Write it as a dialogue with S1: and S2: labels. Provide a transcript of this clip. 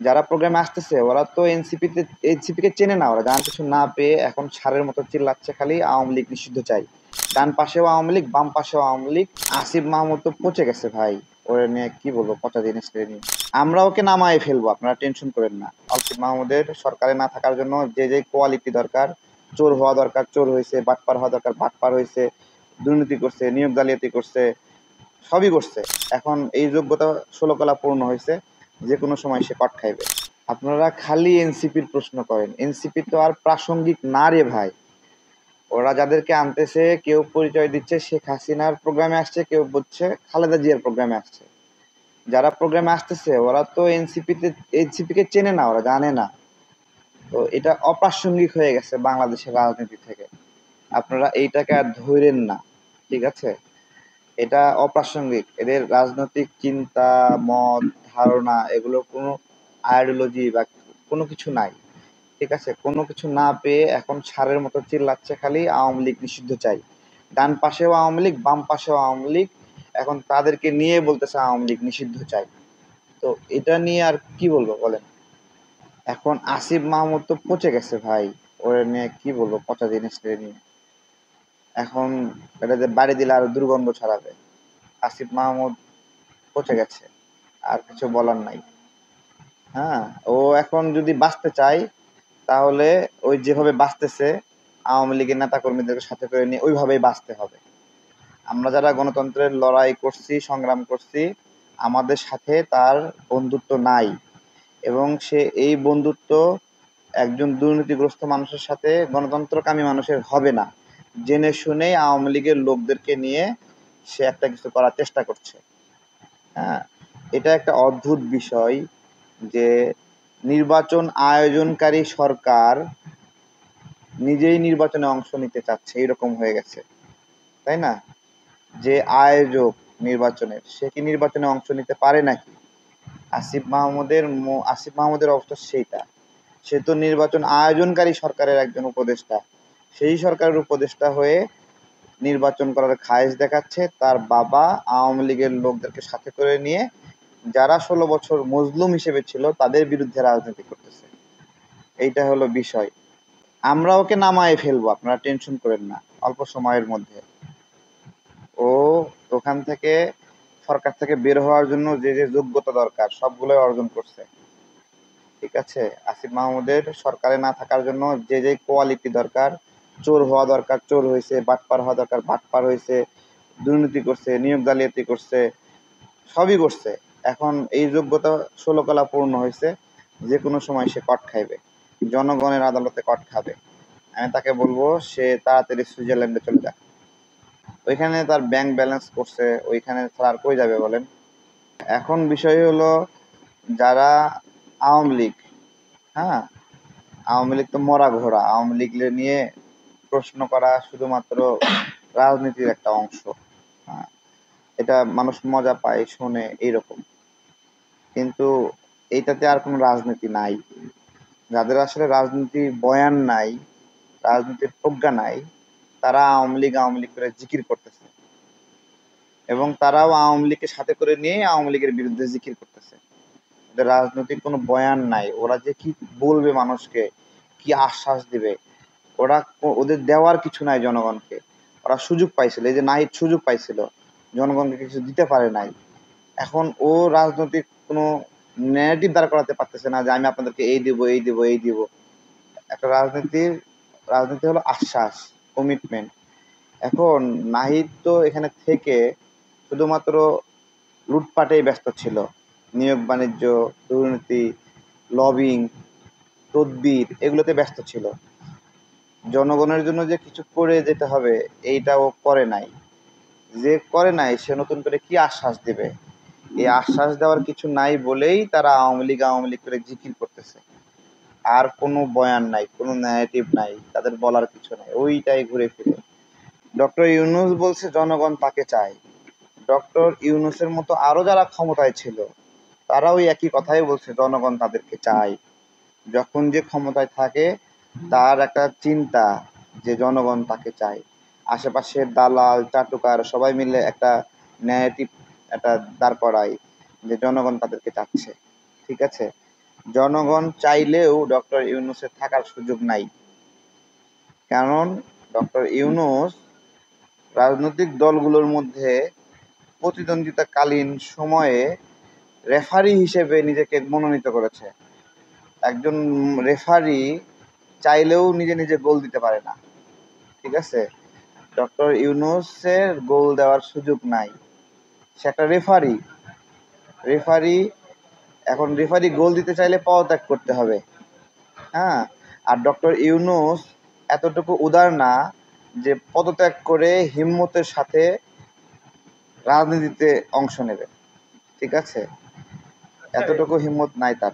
S1: যারা প্রোগ্রামে আসতেছে ওরা তো এনসিপি কে চেনে না, ওরা গান কিছু না পেয়ে এখন সারের মতো চিল্লাচ্ছে খালি আওয়ামী লীগ নিষিদ্ধ চাই। ডান পাশেও আওয়ামী লীগ, বাম পাশেও আওয়ামী লীগ। আসিফ মাহমুদ তো পচে গেছে ভাই, ওরে নিয়ে কি বলবো, পচা জিনিস নিয়ে। আমরা ওকে নামায় ফেলবো, আপনারা টেনশন করেন না। আসিফ মাহমুদের সরকারে না থাকার জন্য যে যে কোয়ালিটি দরকার, চোর হওয়া দরকার চোর হয়েছে, বাটপার হওয়া দরকার বাটপার হয়েছে, দুর্নীতি করছে, নিয়োগ জালিয়াতি করছে, সবই করছে। এখন এই যোগ্যতা 16 কলা পূর্ণ হয়েছে, যে কোনো সময় সে কট খাইবে। আপনারা খালি এনসিপির প্রশ্ন করেন, এনসিপি তো আর প্রাসঙ্গিক না রে ভাই। ওরা যাদেরকে আনতেছে কেউ পরিচয় দিচ্ছে শেখ হাসিনার প্রোগ্রামে আসছে, কেউ বলছে খালেদা জিয়ার প্রোগ্রামে আসছে। যারা প্রোগ্রামে আসতেছে ওরা তো এনসিপি কে চেনে না, ওরা জানে না। তো এটা অপ্রাসঙ্গিক হয়ে গেছে বাংলাদেশের রাজনীতি থেকে। আপনারা এইটাকে আর ধরেন না, ঠিক আছে? এটা অপ্রাসঙ্গিক, এদের রাজনৈতিক চিন্তা, মত, ধারণা এগুলো কোনো আইডিওলজি বা কোনো কিছু নাই, ঠিক আছে? কোনো কিছু না পেয়ে এখন ষাঁড়ের মতো চিল্লাচ্ছে খালি আওয়ামী লীগ নিষিদ্ধ চাই। ডান পাশেও আওয়ামী লীগ, বাম পাশেও আওয়ামী লীগ, এখন তাদেরকে নিয়ে বলতেছে আওয়ামী লীগ নিষিদ্ধ চাই। তো এটা নিয়ে আর কি বলবো বলেন? এখন আসিফ মাহমুদ তো পচে গেছে ভাই, ওরে নিয়ে কি বলবো, পচা জিনিস নিয়ে। এখন এটা যে বাড়ি দিলে আরো দুর্গন্ধ ছড়াবে। আসিফ মাহমুদ পচে গেছে, আর কিছু বলার নাই। হ্যাঁ, ও এখন যদি বাঁচতে চায় তাহলে ওই যেভাবে বাঁচতেছে আওয়ামী লীগের নেতা কর্মীদেরকে সাথে করে নিয়ে ওইভাবেই বাঁচতে হবে। আমরা যারা গণতন্ত্রের লড়াই করছি, সংগ্রাম করছি, আমাদের সাথে তার বন্ধুত্ব নাই। এবং সে এই বন্ধুত্ব একজন দুর্নীতিগ্রস্ত মানুষের সাথে, গণতন্ত্রকামী মানুষের হবে না। জেনে শুনেই আওয়ামী লীগের লোকদেরকে নিয়ে সে একটা কিছু করার চেষ্টা করছে। হ্যাঁ, এটা একটা অদ্ভুত বিষয় যে নির্বাচন আয়োজনকারী সরকার নিজেই নির্বাচনে অংশ নিতে চাচ্ছে, এরকম হয়ে গেছে, তাই না? যে আয়োজক নির্বাচনের, সে কি নির্বাচনে অংশ নিতে পারে নাকি? আসিফ মাহমুদের অবস্থা সেইটা। সে তো নির্বাচন আয়োজনকারী সরকারের একজন উপদেষ্টা, সেই সরকারের উপদেষ্টা হয়ে নির্বাচন করার খায়েশ দেখাচ্ছে। তার বাবা আওয়ামী লীগের লোকদেরকে সাথে করে নিয়ে যারা 16 বছর মজলুম হিসেবে ছিল তাদের বিরুদ্ধে রাজনীতি করতেছে। এইটা হলো বিষয়। আমরা ওকে নামায় ফেলবো, আপনারা টেনশন করেন না, অল্প সময়ের মধ্যে। ও ওখান থেকে, সরকার থেকে বের হওয়ার জন্য যে যে যোগ্যতা দরকার সবগুলোই অর্জন করছে, ঠিক আছে? আসিফ মাহমুদের সরকারে না থাকার জন্য যে যে কোয়ালিটি দরকার, চোর হওয়া দরকার চোর হয়েছে, বাটপার হওয়া দরকার বাটপার হয়েছে, দুর্নীতি করছে, নিয়োগ জালিয়াতি করছে, সবই করছে। এখন এই যোগ্যতা 16 কলা পূর্ণ হয়েছে, যে কোনো সময় সে কট খাইবে, জনগণের আদালতে কট খাবে। আমি তাকে বলবো সে তাড়াতাড়ি সুইজারল্যান্ডে চলে যাক। ওইখানে তার ব্যাংক ব্যালেন্স করছে, ওইখানে ছাড়া আর কই যাবে বলেন? এখন বিষয় হলো যারা আওয়ামী লীগ, হ্যাঁ, আওয়ামী লীগ তো মরা ঘোড়া, আওয়ামী লীগ নিয়ে প্রশ্ন করা শুধুমাত্র রাজনীতির একটা অংশ। হ্যাঁ, এটা মানুষ মজা পায় শোনে এইরকম, কিন্তু এইটাতে আর কোনো রাজনীতি নাই। যাদের আসলে রাজনীতির বয়ান নাই, রাজনীতির প্রজ্ঞা নাই, তারা আওয়ামী লীগ করে জিকির করতেছে, এবং তারাও আওয়ামী লীগকে সাথে করে নিয়ে আওয়ামী লীগের বিরুদ্ধে জিকির করতেছে। ওদের রাজনৈতিক কোনো বয়ান নাই, ওরা যে কি বলবে মানুষকে, কি আশ্বাস দিবে, ওদের দেওয়ার কিছু নাই জনগণকে। ওরা সুযোগ পাইছিল, এই যে নাহিদ সুযোগ পাইছিল, জনগণকে কিছু দিতে পারে নাই। এখন ও রাজনৈতিক কোনো ন্যারেটিভ দাঁড় করাতে পারতেছে না যে আমি আপনাদেরকে এই দিব এই দিব এই দিব। একটা রাজনীতি হলো আশ্বাস, কমিটমেন্ট। এখন নাহিদ তো এখানে থেকে শুধুমাত্র লুটপাটেই ব্যস্ত ছিল, নিয়োগ বাণিজ্য, দুর্নীতি, লবিং, তদবির এগুলোতে ব্যস্ত ছিল। জনগণের জন্য যে কিছু করে যেতে হবে এইটা ও করে নাই। যে করে নাই সে নতুন করে কি আশ্বাস দিবে? এই আশ্বাস দেওয়ার কিছু নাই বলেই তারা আওয়ামী লীগ করে জিকির করতেছে। আর কোনো বয়ান নাই, কোনো ন্যারেটিভ নাই, তাদের বলার কিছু নাই, ওইটাই ঘুরে ফিরে। ডক্টর ইউনূস বলছে জনগণ তাকে চায়। ডক্টর ইউনূসের মতো আরো যারা ক্ষমতায় ছিল তারা ওই একই কথাই বলছে, জনগণ তাদেরকে চায়। যখন যে ক্ষমতায় থাকে তার একটা চিন্তা যে জনগণ তাকে চায়। আশেপাশের দালাল চাটুকার সবাই মিলে একটা ন্যারেটিভ একটা দাঁড় করায় যে জনগণ তাদেরকে চাচ্ছে, ঠিক আছে? জনগণ চাইলেও ডক্টর ইউনূসের থাকার সুযোগ নাই। কারণ ডক্টর ইউনূস রাজনৈতিক দলগুলোর মধ্যে প্রতিদ্বন্দ্বিতাকালীন সময়ে রেফারি হিসেবে নিজেকে মনোনীত করেছে। একজন রেফারি চাইলেও নিজে নিজে গোল দিতে পারে না, ঠিক আছে? ডক্টর ইউনূসের গোল দেওয়ার সুযোগ নাই, সে একটা রেফারি। রেফারি এখন রেফারি গোল দিতে চাইলে পদত্যাগ করতে হবে, হ্যাঁ। আর ডক্টর ইউনূস এতটুকু উদার না যে পদত্যাগ করে হিম্মতের সাথে রাজনীতিতে অংশ নেবে, ঠিক আছে? এতটুকু হিম্মত নাই তার।